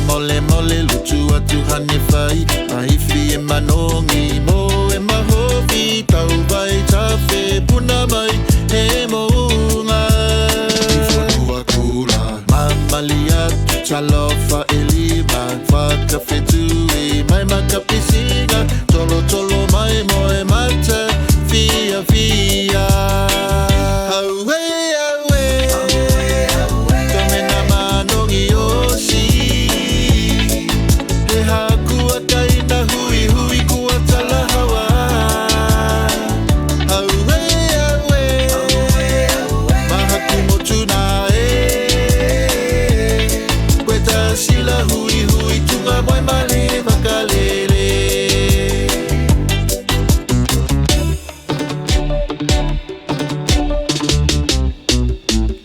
Mole mole lutu atu hane whai Mahifi e manongi mo e mahovi Tau vai tawhe puna mai he mounga Iwhanua kula Mamali atu talofa e lima Whakawhetu e mai makapisinga Tolo tolo mai mo e mata Fia fia Auwe auwe Kamena manongi osi Hakua kaina hui hui kua tala hawa Auwe auwe Mahaku motuna Kweta sila hui hui tunga moi male makalele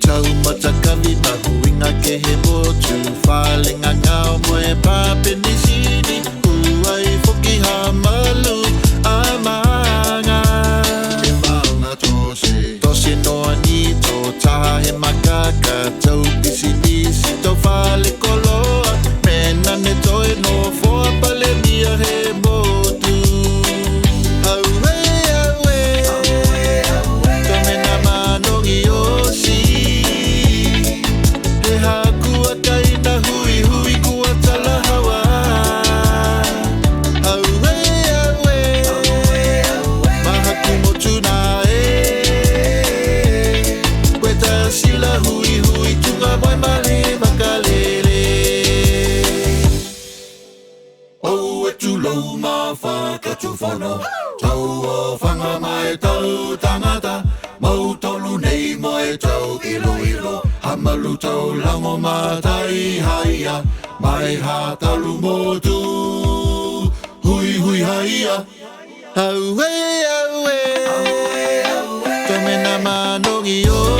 Tau matakavi mahuinga ke he motu Whalenga ngao moe pape nisini Kuai foki hamalu amanga E maunga tose Tose noa ni to taha he makaka Tau pisi nisi tau whale koloa Mena ne toe no foa pale mia he motu Auwe auwe Kamena manongi osi He hakua kaina hui hui kua tala hawa Auwe auwe Mahaku motuna Kweta sila hui hui tunga moi male makalele O e tu lau ma whakatu whono Tau o whanga mai tau tangata Mau tolu nei mo e tau ilo ilo Hamalu tau lango matai haia Mai ha talu motu Hui hui haia Auwe auwe Kamena manongi o